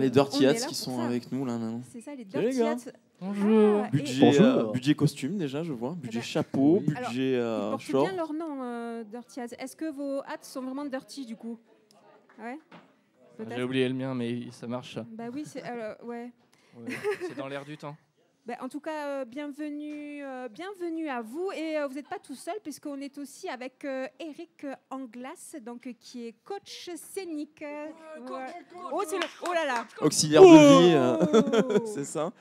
Les Dirty Hats qui sont avec nous là maintenant. C'est ça, les Salut, Dirty les gars. Hats. Bonjour. Budget costume déjà, je vois. Budget chapeau, budget ils portent short. bien leur nom, Dirty Hats. Est-ce que vos hats sont vraiment dirty du coup? Ouais. J'ai oublié le mien, mais ça marche. Bah oui, c'est ouais. C'est dans l'air du temps. Bah, en tout cas, bienvenue à vous. Et vous n'êtes pas tout seul, puisqu'on est aussi avec Eric Anglas, donc, qui est coach scénique. Oh, oh là là. Auxiliaire de vie, c'est ça.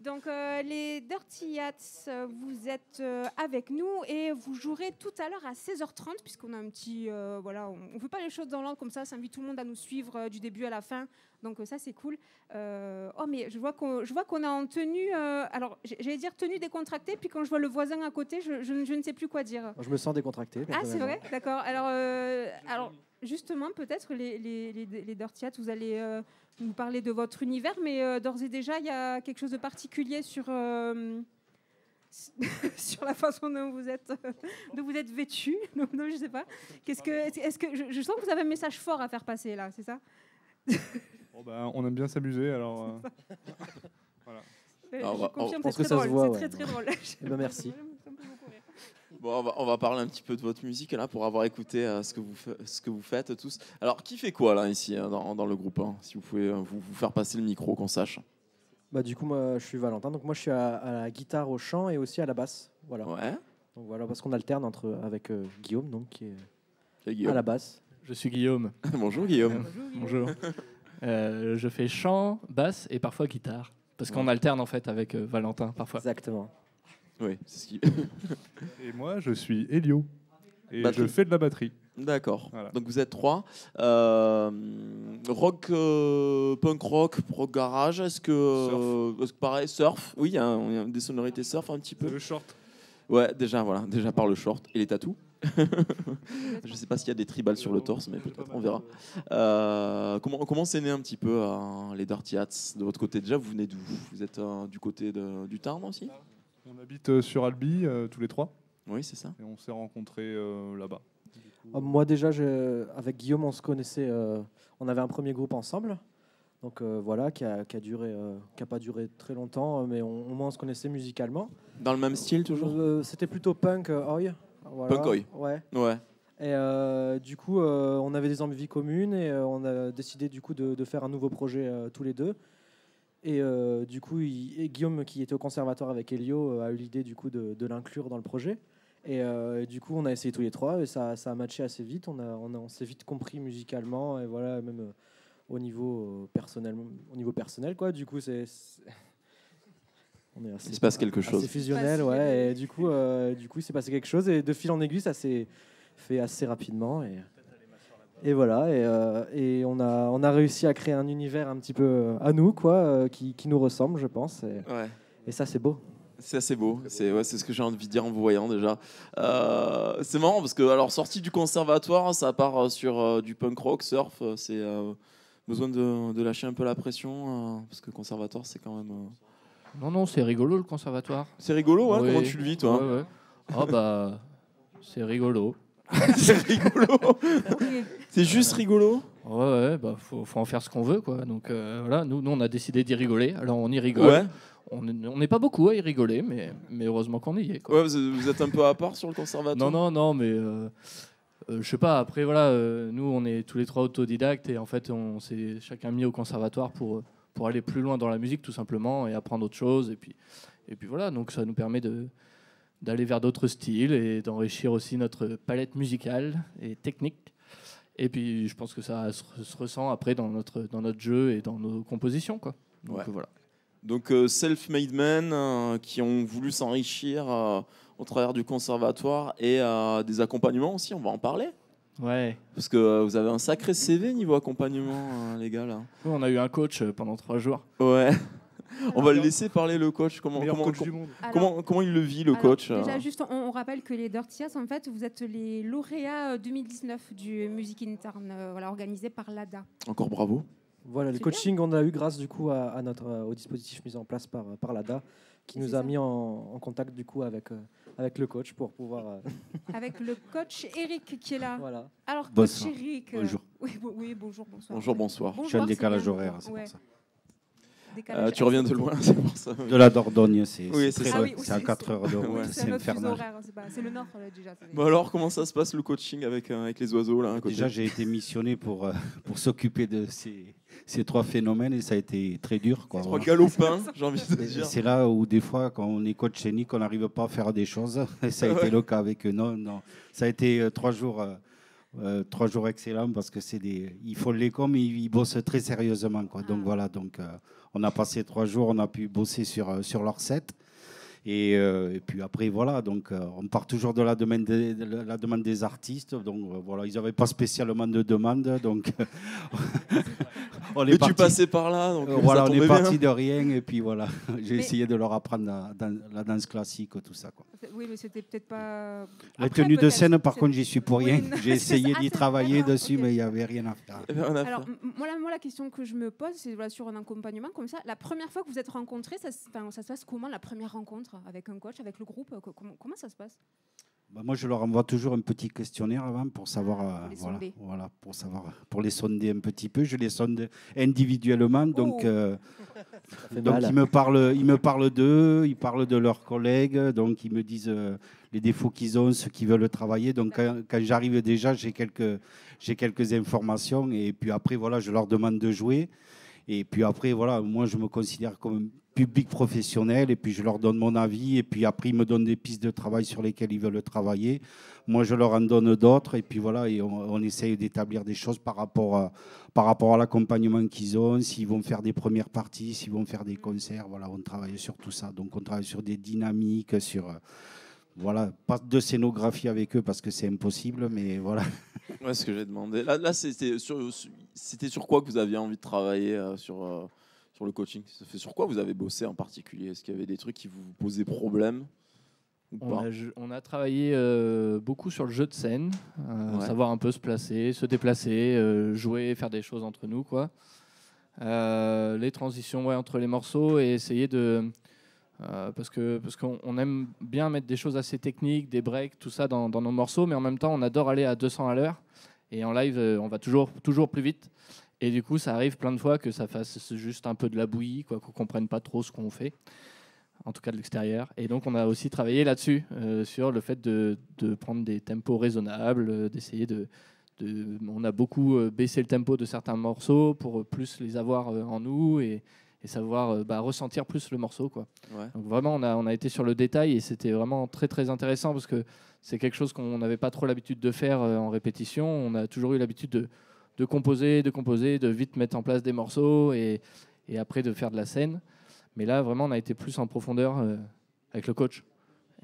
Donc, les Dirty Hats, vous êtes avec nous et vous jouerez tout à l'heure à 16h30, puisqu'on a un petit... voilà, on ne fait pas les choses dans l'ordre comme ça invite tout le monde à nous suivre du début à la fin. Donc, ça, c'est cool. Oh, mais je vois qu'on a en tenue... alors, j'allais dire tenue décontractée, puis quand je vois le voisin à côté, je ne sais plus quoi dire. Je me sens décontracté. Ah, c'est vrai? D'accord. Alors justement, peut-être, les Dirty Hats, vous allez... nous parler de votre univers, mais d'ores et déjà, il y a quelque chose de particulier sur la façon dont vous êtes vêtu. Non, je sais pas. Est-ce que je sens que vous avez un message fort à faire passer là, c'est ça? On aime bien s'amuser, alors. Voilà. Je confirme, pense c'est que très ça se drôle. voit. C'est très drôle. Merci. Bon, on va parler un petit peu de votre musique là pour avoir écouté ce que vous faites tous. Alors, qui fait quoi là ici dans le groupe si vous pouvez vous faire passer le micro qu'on sache. Bah du coup moi je suis Valentin, donc moi je suis à la guitare, au chant et aussi à la basse. Voilà. Ouais. Donc voilà, parce qu'on alterne avec Guillaume, donc qui est Guillaume. à la basse. Je suis Guillaume. Bonjour Guillaume. Bonjour. Je fais chant, basse et parfois guitare. Parce qu'on alterne en fait avec Valentin parfois. Exactement. Oui, c'est ce qui. Et moi, je suis Elio. Et Batterie. je fais de la batterie. D'accord. Voilà. Donc vous êtes trois. Rock, punk rock garage. Est-ce que pareil, surf? Oui, il y a des sonorités surf un petit peu. Le short. Ouais, déjà par le short et les tatous. Je sais pas s'il y a des tribales sur le torse, mais peut-être on verra. Comment c'est né un petit peu les Dirty Hats de votre côté? Déjà, vous venez d'où? Vous êtes du côté du Tarn aussi? On habite sur Albi, tous les trois. Oui, c'est ça. Et on s'est rencontrés là-bas. Moi déjà, avec Guillaume, on se connaissait. On avait un premier groupe ensemble. Donc voilà, qui a pas duré très longtemps, mais au moins on se connaissait musicalement. Dans le même style toujours? C'était plutôt punk oi. Voilà. Punk oi. Ouais. Ouais. Et du coup, on avait des envies communes et on a décidé du coup de faire un nouveau projet tous les deux. Et du coup, Guillaume, qui était au conservatoire avec Elio, a eu l'idée du coup de l'inclure dans le projet. Et du coup, on a essayé tous les trois et ça a matché assez vite. On s'est vite compris musicalement et voilà, même au niveau personnel, quoi. Du coup, on est assez, il se passe quelque chose. C'est fusionnel, ouais. Et du coup, il s'est passé quelque chose et de fil en aiguille, ça s'est fait assez rapidement et voilà. Et on a réussi à créer un univers un petit peu à nous, quoi, qui nous ressemble, je pense. Et ça, c'est beau. C'est assez beau, c'est ce que j'ai envie de dire en vous voyant déjà. C'est marrant parce que sorti du conservatoire, ça part sur du punk rock, surf, c'est besoin de lâcher un peu la pression parce que le conservatoire c'est quand même... Non, c'est rigolo le conservatoire. C'est rigolo, hein, Oui. Comment tu le vis toi? Ouais. Ah bah, c'est rigolo. C'est rigolo. C'est juste rigolo. Ouais, bah faut en faire ce qu'on veut, quoi. Donc voilà, nous on a décidé d'y rigoler, alors on y rigole. Ouais. On n'est pas beaucoup à y rigoler, mais heureusement qu'on y est, quoi. Ouais, vous êtes un peu à part sur le conservatoire. Non, mais je sais pas. Après voilà, nous on est tous les trois autodidactes et en fait on s'est chacun mis au conservatoire pour aller plus loin dans la musique tout simplement et apprendre autre chose et puis voilà. Donc ça nous permet d'aller vers d'autres styles et d'enrichir aussi notre palette musicale et technique. Et puis je pense que ça se ressent après dans notre jeu et dans nos compositions, quoi. Donc voilà. Donc self-made men qui ont voulu s'enrichir au travers du conservatoire et des accompagnements aussi, on va en parler. Ouais. Parce que vous avez un sacré CV niveau accompagnement, les gars là. Oui, on a eu un coach pendant 3 jours. Ouais. On va le laisser parler le coach. Comment il le vit le coach? Déjà juste, on rappelle que les Dirty Hats, en fait, vous êtes les lauréats 2019 du Music in Tarn, organisé par l'ADA. Encore bravo. Voilà, le C'est coaching, on a eu grâce du coup au dispositif mis en place par l'ADA, qui nous C'est a ça. mis en contact du coup avec le coach pour pouvoir. Avec le coach Eric qui est là. Voilà. Alors, coach Bonsoir. Eric. Bonjour. Oui, bonjour, bonsoir. Bonjour, bonsoir. Bonjour, Je suis en c'est décalage bien. horaire, c'est Ouais. pour ça. Décalage Tu reviens assez de court. loin, c'est pour ça. De la Dordogne, c'est Oui, c'est très ça. loin. Ah oui, C'est à c'est- 4 heures de route, Ouais. C'est c'est un autre fuseau infernal. horaire, c'est le nord déjà. Bon alors, comment ça se passe le coaching avec les oiseaux là à côté? Déjà, j'ai été missionné pour s'occuper de ces trois phénomènes et ça a été très dur. Quoi. Trois galopins, j'ai envie de Et dire. c'est là où des fois, quand on est coach scénique, on n'arrive pas à faire des choses. Et ça a été le cas avec eux. Non. Ça a été 3 jours. 3 jours excellents parce que ils font les coms, mais ils bossent très sérieusement. Quoi. Donc voilà, on a passé 3 jours, on a pu bosser sur leur set. Et puis après, voilà, on part toujours de la demande des artistes. Donc voilà, ils n'avaient pas spécialement de demande. Donc on Mais tu passais par là, donc voilà, ça on tombait est bien. parti de rien. Et puis voilà, j'ai Mais- essayé de leur apprendre la danse classique, tout ça. Quoi. Oui, mais c'était peut-être pas. La Après, tenue de peut-être, scène, par c'est- contre, j'y suis pour Oui, rien. non, J'ai c'est essayé ça. d'y Ah, c'est- travailler d'accord, dessus, ok. mais il n'y avait rien à faire. Eh ben, on a Alors, fait. moi, la question que je me pose, c'est voilà, sur un accompagnement comme ça. La première fois que vous êtes rencontrés, ça se passe comment, la première rencontre avec un coach, avec le groupe comment ça se passe? Bah, moi, je leur envoie toujours un petit questionnaire avant pour savoir, Pour les voilà, sonder. voilà, pour les sonder un petit peu. Je les sonde individuellement, donc Oh. donc ils me parlent d'eux, ils parlent de leurs collègues, donc ils me disent les défauts qu'ils ont, ce qu'ils veulent travailler. Donc quand j'arrive déjà, j'ai quelques informations et puis après voilà, je leur demande de jouer. Et puis après voilà, moi je me considère comme un public professionnel et puis je leur donne mon avis et puis après ils me donnent des pistes de travail sur lesquelles ils veulent travailler. Moi je leur en donne d'autres et puis voilà, et on essaye d'établir des choses par rapport à l'accompagnement qu'ils ont, s'ils vont faire des premières parties, s'ils vont faire des concerts, voilà, on travaille sur tout ça. Donc on travaille sur des dynamiques, sur voilà, pas de scénographie avec eux parce que c'est impossible, mais voilà. Ouais, ce que j'ai demandé. Là c'était sur quoi que vous aviez envie de travailler sur le coaching? Sur quoi vous avez bossé en particulier? Est-ce qu'il y avait des trucs qui vous posaient problème ou pas? On a travaillé beaucoup sur le jeu de scène, Ouais. savoir un peu se placer, se déplacer, jouer, faire des choses entre nous, quoi. Les transitions entre les morceaux et essayer de... parce qu'on aime bien mettre des choses assez techniques, des breaks, tout ça dans nos morceaux, mais en même temps, on adore aller à 200 à l'heure. Et en live, on va toujours plus vite. Et du coup, ça arrive plein de fois que ça fasse juste un peu de la bouillie, quoi, qu'on ne comprenne pas trop ce qu'on fait, en tout cas de l'extérieur. Et donc, on a aussi travaillé là-dessus, sur le fait de prendre des tempos raisonnables, d'essayer on a beaucoup baissé le tempo de certains morceaux pour plus les avoir en nous et savoir ressentir plus le morceau, quoi. Ouais. Donc vraiment, on a été sur le détail et c'était vraiment très très intéressant parce que c'est quelque chose qu'on n'avait pas trop l'habitude de faire en répétition. On a toujours eu l'habitude de composer, de vite mettre en place des morceaux et après de faire de la scène. Mais là, vraiment, on a été plus en profondeur avec le coach.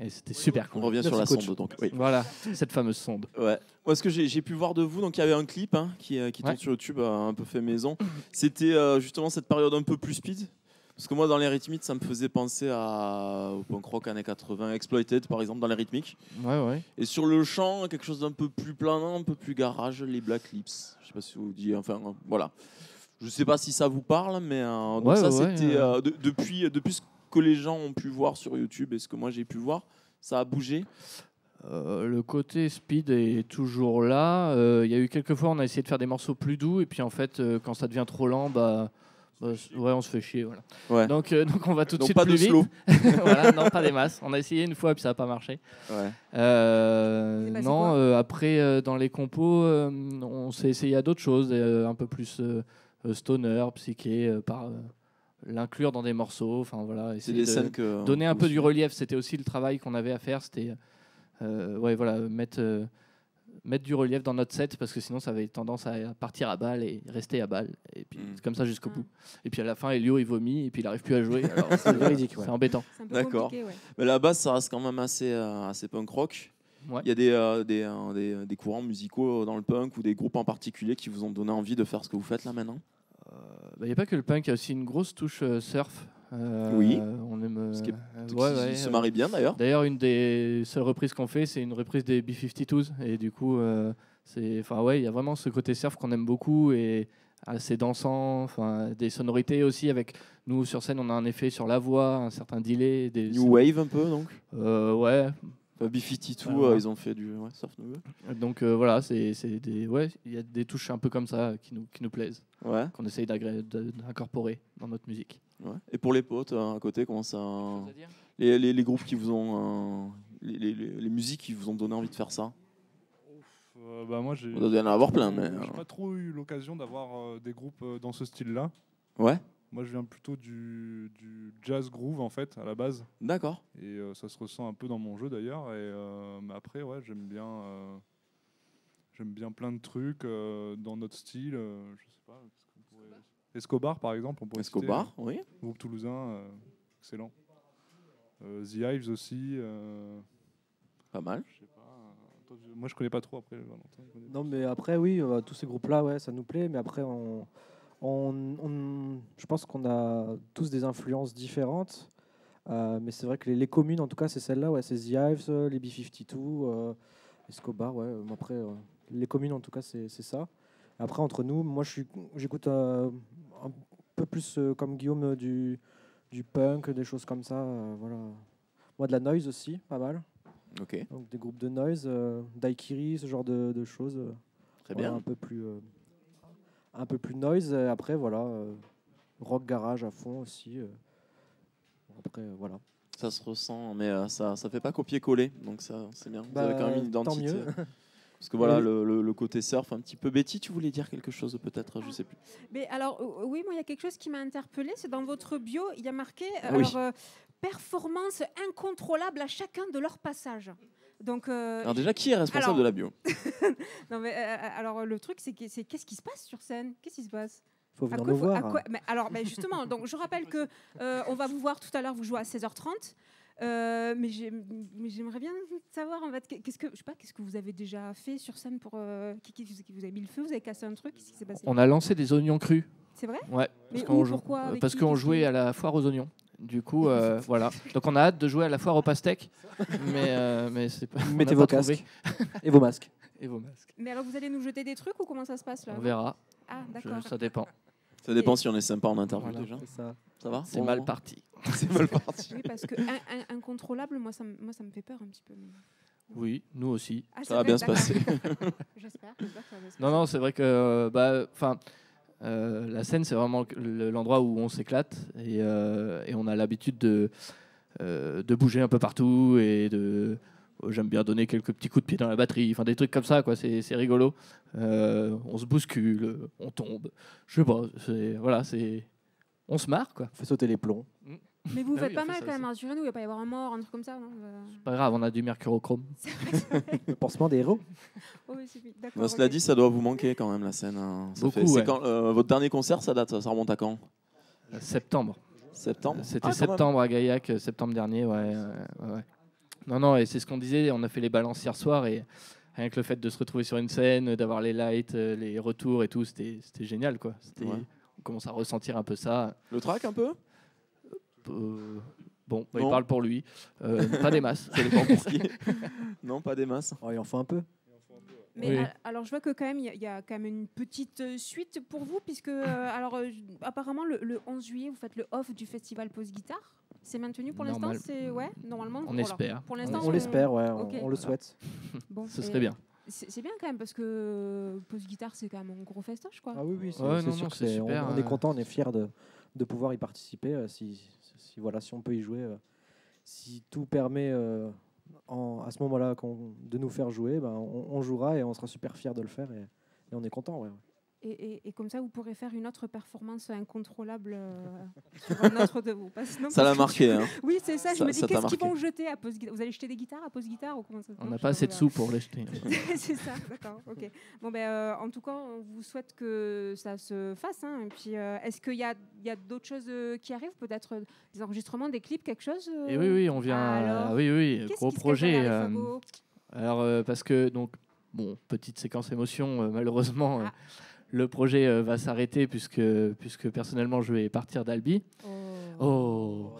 Et c'était super On cool. revient sur la Merci, coach. sonde donc. Oui. Voilà, cette fameuse sonde. Ouais. Moi, ce que j'ai pu voir de vous, donc il y avait un clip qui tourne Ouais. sur YouTube, un peu fait maison. C'était justement cette période un peu plus speed. Parce que moi, dans les rythmiques, ça me faisait penser au punk rock années 80, Exploited par exemple, dans les rythmiques. Ouais. Et sur le chant, quelque chose d'un peu plus planant, un peu plus garage, les Black Lips. Je sais pas si vous dites, enfin voilà. Je sais pas si ça vous parle, mais donc Ouais, ça ouais, c'était depuis ce que les gens ont pu voir sur YouTube et ce que moi j'ai pu voir, ça a bougé. Le côté speed est toujours là. Il y a eu quelques fois, on a essayé de faire des morceaux plus doux et puis en fait, quand ça devient trop lent, on se fait chier. Voilà. Ouais. Donc on va tout de Donc suite pas plus de vite. slow. Voilà, non, pas des masses. On a essayé une fois puis ça n'a pas marché. Ouais. C'est passé Non, quoi après dans les compos, on s'est essayé à d'autres choses, un peu plus stoner, psyché, par l'inclure dans des morceaux. Enfin voilà, C'est essayer des de scènes que donner un que peu vous du relief. C'était aussi le travail qu'on avait à faire. C'était mettre du relief dans notre set parce que sinon ça avait tendance à partir à balle et rester à balle. Et puis c'est comme ça jusqu'au bout. Et puis à la fin, Elio il vomit et puis il n'arrive plus à jouer. Alors, C'est véridique, ouais. c'est embêtant. C'est un peu D'accord. compliqué, ouais. Mais la base, ça reste quand même assez punk rock. Ouais. Il y a des courants musicaux dans le punk ou des groupes en particulier qui vous ont donné envie de faire ce que vous faites là maintenant? Il n'y a pas que le punk, il y a aussi une grosse touche surf. Oui. On aime. Ce qui ouais, se marie bien d'ailleurs. D'ailleurs, une des seules reprises qu'on fait, c'est une reprise des B-52s. Et du coup, il y a vraiment ce côté surf qu'on aime beaucoup. Et assez dansant, enfin des sonorités aussi avec nous sur scène, on a un effet sur la voix, un certain delay, des New Wave un peu donc. ouais. B52, Ouais. ils ont fait du surf new wave. Donc voilà, c'est des il y a des touches un peu comme ça qui nous plaisent, Ouais. qu'on essaye d'incorporer dans notre musique. Ouais. Et pour les potes à côté, comment ça les groupes qui vous ont les musiques qui vous ont donné envie de faire ça? Moi, j'ai On doit y en avoir plein, mais j'ai pas trop eu l'occasion d'avoir des groupes dans ce style-là. ouais. Moi, je viens plutôt du jazz groove en fait à la base, D'accord. et ça se ressent un peu dans mon jeu d'ailleurs. Mais après, ouais, j'aime bien plein de trucs dans notre style. Je sais pas. Qu'est-ce qu'on pourrait- Escobar, par exemple, on pourrait citer, Escobar, oui. groupe toulousain, excellent. The Hives aussi. Pas mal. Je sais pas. Moi, je connais pas trop après. Valentin, il connaît. Non, mais après, oui, tous ces groupes-là, ouais, ça nous plaît. Mais après, je pense qu'on a tous des influences différentes. Mais c'est vrai que les communes, en tout cas, c'est celle-là. Ouais, c'est The Hives, les B-52, Escobar. Ouais. Après, les communes, en tout cas, c'est ça. Après, entre nous, moi, j'écoute un peu plus comme Guillaume du punk, des choses comme ça. Voilà. Moi, de la noise aussi, pas mal. Ok. Donc des groupes de noise, Daikiri, ce genre de choses. Très Voilà, bien. un peu plus noise. Et après, voilà, rock garage à fond aussi. Après, voilà. Ça se ressent, mais ça fait pas copier-coller, donc ça c'est bien. Vous avez quand même une Tant identité. mieux. Parce que voilà, Et- le côté surf, un petit peu. Betty, tu voulais dire quelque chose peut-être, je sais plus. Mais alors, oui, moi, il y a quelque chose qui m'a interpellée. C'est dans votre bio, il y a marqué Oui. performance incontrôlable à chacun de leur passage. Donc, Alors déjà, qui est responsable alors- de la bio? non, mais, alors, le truc, c'est qu'est-ce qui se passe sur scène? Qu'est-ce qui se passe? Faut À venir quoi nous faut- à voir. quoi- mais alors, justement, donc, je rappelle que on va vous voir tout à l'heure, vous jouez à 16h30. Mais j'aimerais bien savoir en fait qu'est-ce que vous avez déjà fait sur scène pour vous avez mis le feu, vous avez cassé un truc, qu'est-ce qui s'est passé? On a lancé des oignons crus. C'est vrai? Ouais. Mais qu'on où, jou- pourquoi, avec parce qui, qu'on qu'est-ce jouait qui- à la foire aux oignons. Du coup, voilà. Donc on a hâte de jouer à la foire aux pastèques, mais c'est pas. on Mettez n'a vos pas trouvé. casques et vos masques. Et vos masques. Mais alors vous allez nous jeter des trucs ou comment ça se passe là? On verra. Ah Je- d'accord. ça dépend. Ça dépend si on est sympa en interview Voilà. déjà. C'est ça. Ça va? C'est Bon, mal bon. parti. C'est mal parti. Oui, parce que incontrôlable, moi ça me fait peur un petit peu. Oui, nous aussi. Ah, Ça va bien se d'accord. passer. J'espère que ça va bien se Non, passer. non, c'est vrai que la scène, c'est vraiment l'endroit où on s'éclate et on a l'habitude de bouger un peu partout et j'aime bien donner quelques petits coups de pied dans la batterie, enfin des trucs comme ça, quoi. C'est rigolo. On se bouscule, on tombe. Je sais pas. On se marre, quoi. On fait sauter les plombs. Mais vous Ah faites oui, pas on fait mal ça quand même, aussi. rassurez-nous, il va pas y avoir un mort, un truc comme ça, non? Pas grave, on a du mercurochrome. Le pansement des héros. Oh, oui, c'est d'accord. Bon, cela ok. dit, ça doit vous manquer quand même la scène. Hein. Beaucoup, C'est ouais. quand, votre dernier concert, ça remonte à quand? Septembre. Septembre. C'était Ah, quand même. septembre à Gaillac, septembre dernier, ouais. Non, et c'est ce qu'on disait, on a fait les balances hier soir et rien que le fait de se retrouver sur une scène, d'avoir les lights, les retours et tout, c'était génial, quoi. Ouais. On commence à ressentir un peu ça. Le track un peu? Bon, il Non. parle pour lui. Pas des masses. Ça dépend pour qui. Non, pas des masses. Oh, il en faut un peu. Mais Oui. alors je vois que quand même il y a quand même une petite suite pour vous puisque apparemment le 11 juillet vous faites le off du festival Pause Guitare. C'est maintenu pour l'instant? Normal. C'est ouais, normalement. On voilà. espère. Pour l'instant, On l'espère, ouais. Ok. On le souhaite. Bon, Ce et serait bien. C'est bien quand même parce que Pause Guitare c'est quand même un gros festoche quoi. Ah oui, oui, c'est Ouais, c'est non, sûr non, que c'est super, on est content, on est fiers de pouvoir y participer. Si on peut y jouer, si tout permet à ce moment-là de nous faire jouer, on jouera et on sera super fiers de le faire et on est content. Ouais. Et comme ça vous pourrez faire une autre performance incontrôlable sur un autre de vous. Sinon, Ça l'a marqué. Hein. Oui, c'est ça. Je Ça- me dis, ça t'a qu'est-ce qu'ils marqué. vont jeter à Pause Guitare? Vous allez jeter des guitares à Pause Guitare ou comment ça se On passe? n'a pas assez de sous pour les jeter. C'est ça, d'accord. Ok. Bon, en tout cas, on vous souhaite que ça se fasse. Hein. Et puis, est-ce qu'il y a d'autres choses qui arrivent? Peut-être des enregistrements, des clips, quelque chose Et oui, on vient. Alors, oui, Qu'est-ce gros qui se cache projet. derrière les fagots? Alors, parce que, donc, bon, petite séquence émotion, malheureusement, Ah. le projet va s'arrêter puisque personnellement, je vais partir d'Albi. Oh. Oh,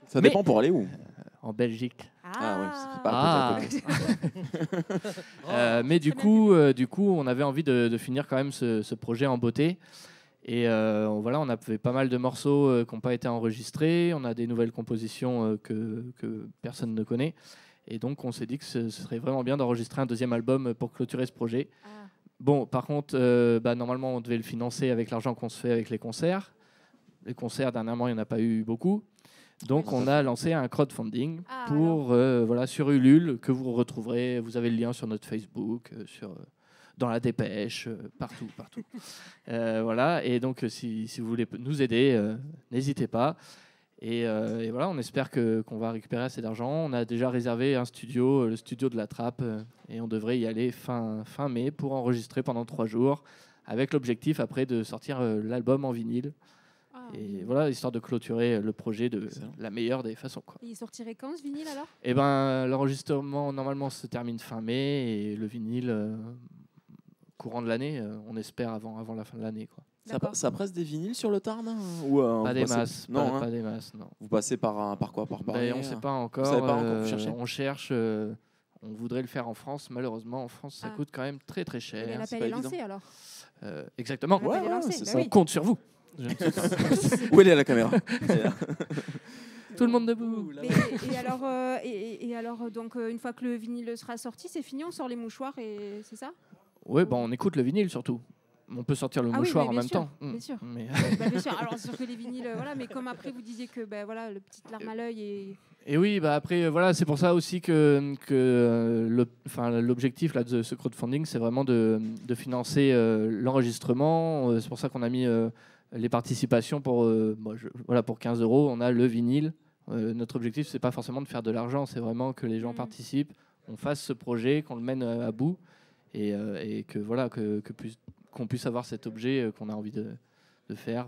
Ça Mais- dépend pour aller où. en Belgique. Ah, Ah oui, c'est pas à côté. Mais du coup, on avait envie de finir quand même ce projet en beauté. Et voilà, on a fait pas mal de morceaux qui n'ont pas été enregistrés. On a des nouvelles compositions que personne ne connaît. Et donc, on s'est dit que ce serait vraiment bien d'enregistrer un deuxième album pour clôturer ce projet. Ah. Bon, par contre, normalement, on devait le financer avec l'argent qu'on se fait avec les concerts. Les concerts, dernièrement, il n'y en a pas eu beaucoup. Donc, on a lancé un crowdfunding sur Ulule, que vous retrouverez. Vous avez le lien sur notre Facebook, dans la dépêche, partout. Voilà. Et donc, si vous voulez nous aider, n'hésitez pas. Et voilà, on espère qu'on va récupérer assez d'argent. On a déjà réservé un studio, le studio de la Trappe, et on devrait y aller fin mai pour enregistrer pendant 3 jours, avec l'objectif après de sortir l'album en vinyle. Et voilà, histoire de clôturer le projet de la meilleure des façons, quoi. Et il sortirait quand ce vinyle alors ? Et ben, l'enregistrement normalement se termine fin mai et le vinyle courant de l'année, on espère avant la fin de l'année, quoi. Ça presse des vinyles sur le Tarn ou pas des masses, non, pas des masses, non. Vous passez par quoi, par Paris? On ne sait pas encore. Vous savez pas encore, vous cherchez. On cherche. On voudrait le faire en France. Malheureusement, en France, ça coûte quand même très très cher. Mais l'appel est lancé alors. Exactement. On compte sur vous. Où elle est la caméra? Tout le monde debout. Et alors, donc, une fois que le vinyle sera sorti, c'est fini, on sort les mouchoirs et c'est ça? Oui, on écoute le vinyle surtout. On peut sortir le mouchoir en même temps. Bien sûr. Mais... bien sûr. Alors, c'est sûr que les vinyles, voilà, mais comme après vous disiez que le petit larme à l'œil Et oui, après, voilà, c'est pour ça aussi que l'objectif là, de ce crowdfunding, c'est vraiment de financer l'enregistrement. C'est pour ça qu'on a mis les participations pour 15 €. On a le vinyle. Notre objectif, c'est pas forcément de faire de l'argent, c'est vraiment que les gens participent, on fasse ce projet, qu'on le mène à bout et que voilà, qu'on puisse avoir cet objet qu'on a envie de faire.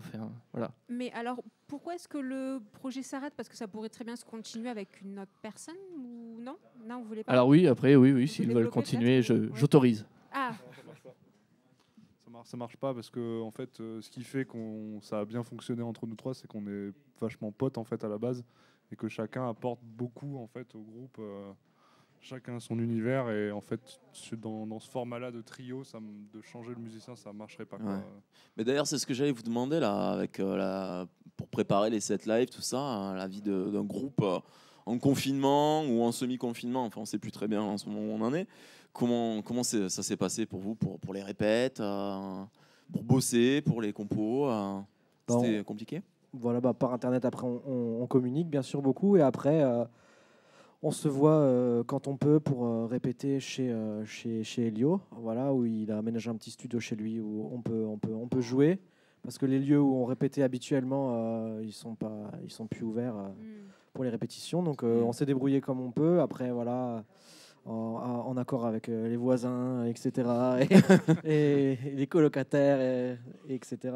Voilà. Mais alors, pourquoi est-ce que le projet s'arrête? Parce que ça pourrait très bien se continuer avec une autre personne ou non? Non, vous voulez pas? Alors oui, après, oui, s'ils veulent continuer, j'autorise. Ah. Ça marche pas parce que en fait, ce qui fait ça a bien fonctionné entre nous trois, c'est qu'on est vachement potes en fait à la base et que chacun apporte beaucoup en fait au groupe. Chacun son univers et en fait dans ce format-là de trio, de changer le musicien, ça marcherait pas. Quoi. Ouais. Mais d'ailleurs, c'est ce que j'allais vous demander là, avec pour préparer les sets live, tout ça, la vie d'un groupe en confinement ou en semi-confinement. Enfin, on sait plus très bien en ce moment où on en est. Comment ça s'est passé pour vous, pour les répètes, pour bosser, pour les compos C'était compliqué? Voilà, par internet après on communique bien sûr beaucoup et après. On se voit quand on peut pour répéter chez Elio, voilà, où il a aménagé un petit studio chez lui où on peut jouer parce que les lieux où on répétait habituellement ils sont plus ouverts pour les répétitions, donc on s'est débrouillé comme on peut. Après voilà, en accord avec les voisins, etc. et les colocataires, etc.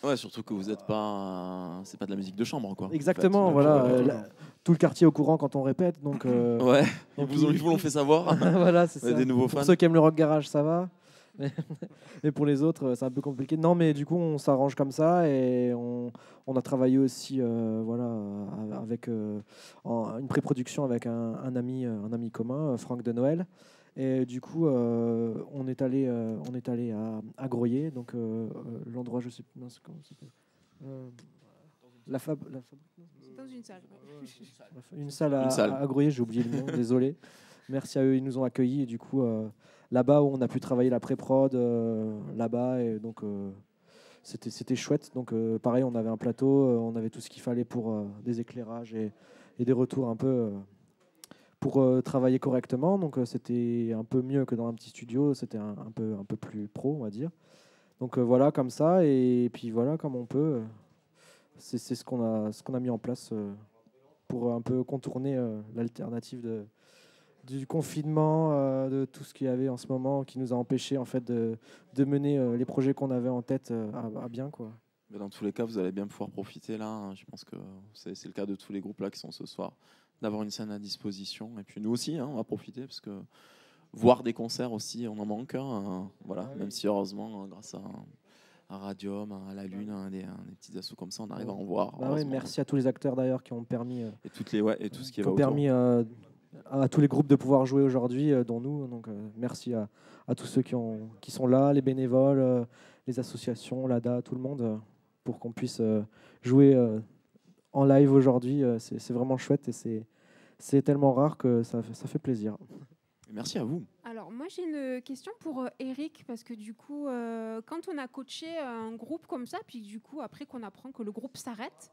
Ouais, surtout que vous n'êtes pas, c'est pas de la musique de chambre, quoi. Exactement, en fait. voilà. Tout le quartier est au courant quand on répète, donc. Ouais. Donc ils vous l'ont fait savoir. Voilà, c'est ça. Des nouveaux fans. Pour ceux qui aiment le rock garage, ça va. Mais pour les autres, c'est un peu compliqué. Non, mais du coup, on s'arrange comme ça et on a travaillé aussi, avec une pré-production avec un ami commun, Franck de Noël. Et du coup, on est allé à Groyer, donc l'endroit, je sais pas comment ça s'appelle. La fabrique. Dans une salle. Une salle à Groyer, j'ai oublié le nom, désolé. Merci à eux, ils nous ont accueillis et du coup là-bas où on a pu travailler la pré-prod là-bas et donc c'était chouette. Donc pareil, on avait un plateau, on avait tout ce qu'il fallait pour des éclairages et des retours un peu pour travailler correctement. Donc c'était un peu mieux que dans un petit studio, c'était un peu plus pro, on va dire. Donc voilà, comme ça, et puis voilà, comme on peut. C'est ce qu'on a mis en place pour un peu contourner l'alternative du confinement, de tout ce qu'il y avait en ce moment qui nous a empêché en fait de mener les projets qu'on avait en tête à bien, quoi. Mais dans tous les cas, vous allez bien pouvoir profiter là. Hein. Je pense que c'est le cas de tous les groupes là qui sont ce soir, d'avoir une scène à disposition. Et puis nous aussi, hein, on va profiter parce que voir des concerts aussi, on en manque. Hein, voilà, même si heureusement, grâce à Radium, à la Lune, des petits assos comme ça, on arrive à en voir. Merci à tous les acteurs d'ailleurs qui ont permis et tout ce qui ont va permis à tous les groupes de pouvoir jouer aujourd'hui, dont nous. Donc merci à tous ceux qui sont là, les bénévoles, les associations, l'ADA, tout le monde, pour qu'on puisse jouer en live aujourd'hui. C'est vraiment chouette et c'est tellement rare que ça fait plaisir. Merci à vous. Alors moi j'ai une question pour Eric, parce que du coup quand on a coaché un groupe comme ça, puis du coup après qu'on apprend que le groupe s'arrête,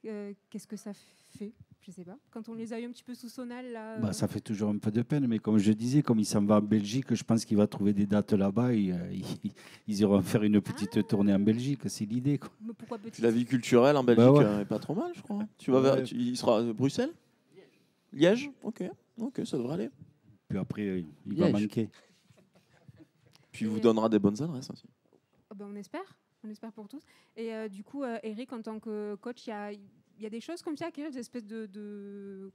qu'est-ce que ça fait? Je sais pas. Quand on les a eu un petit peu sous son aile là. Ça fait toujours un peu de peine, mais comme je disais, comme il s'en va en Belgique, je pense qu'il va trouver des dates là-bas. Et, ils iront faire une petite tournée en Belgique, c'est l'idée, quoi. Mais pourquoi petit? La vie culturelle en Belgique ouais. est pas trop mal, je crois. Tu vas il sera à Bruxelles, Liège. Ok, ça devrait aller. Puis après, il va manquer. Puis il vous donnera des bonnes adresses aussi. On espère pour tous. Et du coup, Eric, en tant que coach, il y a des choses comme ça, des espèces de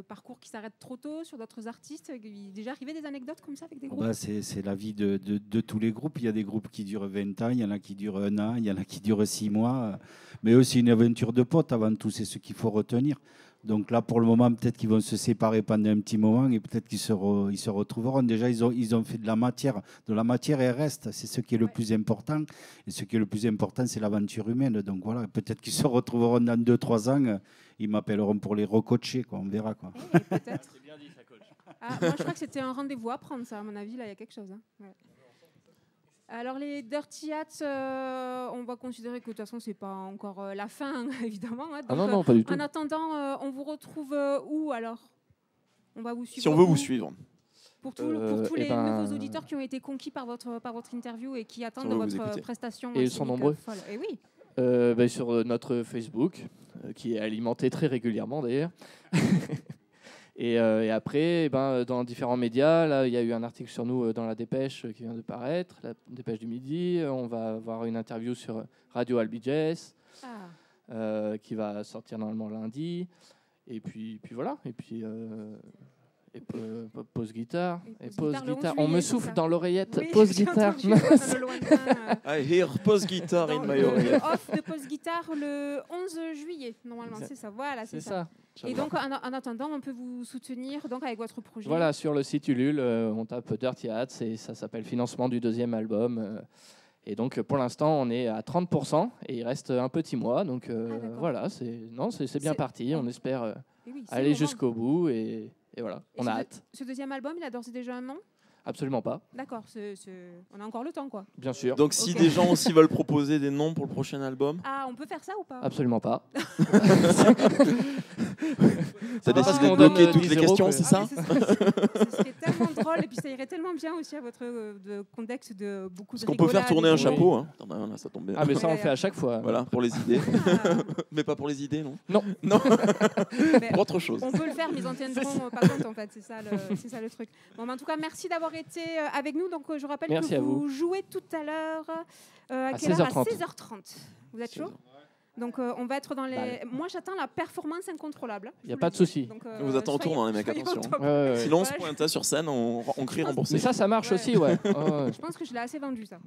parcours qui s'arrêtent trop tôt sur d'autres artistes. Il est déjà arrivé des anecdotes comme ça avec des groupes? C'est la vie de tous les groupes. Il y a des groupes qui durent 20 ans, il y en a qui durent 1 an, il y en a qui durent 6 mois. Mais aussi une aventure de potes avant tout, c'est ce qu'il faut retenir. Donc là, pour le moment, peut-être qu'ils vont se séparer pendant un petit moment et peut-être qu'ils se retrouveront. Déjà, ils ont fait de la matière et elle reste. C'est ce qui est le plus important. Et ce qui est le plus important, c'est l'aventure humaine. Donc voilà, peut-être qu'ils se retrouveront dans 2-3 ans. Ils m'appelleront pour les recoacher, quoi. On verra, quoi. Peut-être. C'est bien dit, ça coach. Moi, je crois que c'était un rendez-vous à prendre, ça. À mon avis, là, il y a quelque chose. Hein. Ouais. Alors les Dirty Hats, on va considérer que de toute façon c'est pas encore la fin, évidemment. Hein. Donc, non, pas du tout. En attendant, on vous retrouve où alors? On va vous suivre. Si on veut vous suivre. Pour tous les nouveaux auditeurs qui ont été conquis par votre interview et qui attendent votre prestation. Et ils sont nombreux. Et oui. Sur notre Facebook, qui est alimenté très régulièrement d'ailleurs. Et après, dans différents médias, là, il y a eu un article sur nous dans la Dépêche qui vient de paraître, la Dépêche du Midi. On va avoir une interview sur Radio Albi Jazz, qui va sortir normalement lundi. Et puis voilà. Et puis pause guitare. On me souffle dans l'oreillette. Oui, pause guitare. I hear pause guitar in my oreille. Off de pause guitare le 11 juillet, normalement, c'est ça. Voilà, c'est ça. Et donc, en attendant, on peut vous soutenir donc, avec votre projet. Voilà, sur le site Ulule, on tape Dirty Hats et ça s'appelle Financement du 2e album. Et donc, pour l'instant, on est à 30% et il reste un petit mois. Donc, voilà, c'est bien parti. On espère aller jusqu'au bout et voilà, on a hâte. Ce 2e album, il a d'ores et déjà un nom? Absolument pas. D'accord, on a encore le temps, quoi. Bien sûr. Donc si des gens aussi veulent proposer des noms pour le prochain album. On peut faire ça ou pas? Absolument pas. T'as décidé de bloquer toutes les questions, c'est ça? Ce serait tellement drôle et puis ça irait tellement bien aussi à votre contexte de beaucoup de rigolade. Parce qu'on peut faire tourner un chapeau, hein. Là, ça tombe bien. Mais ça on le fait à chaque fois. Voilà, pour les idées. Mais pas pour les idées, non? Non. Pour autre chose. On peut le faire, mais ils en tiendront pas compte en fait, c'est ça le truc. Bon, en tout cas, merci d'avoir été avec nous. Donc je rappelle que vous jouez tout à l'heure à 16h30. Vous êtes chaud? Donc on va être dans les... Moi j'attends la performance incontrôlable. Il n'y a pas de souci. On vous attend autour, les mecs, attention. Sinon on se pointe sur scène, on crie remboursé. Mais ça marche aussi, ouais. Je pense que je l'ai assez vendu ça.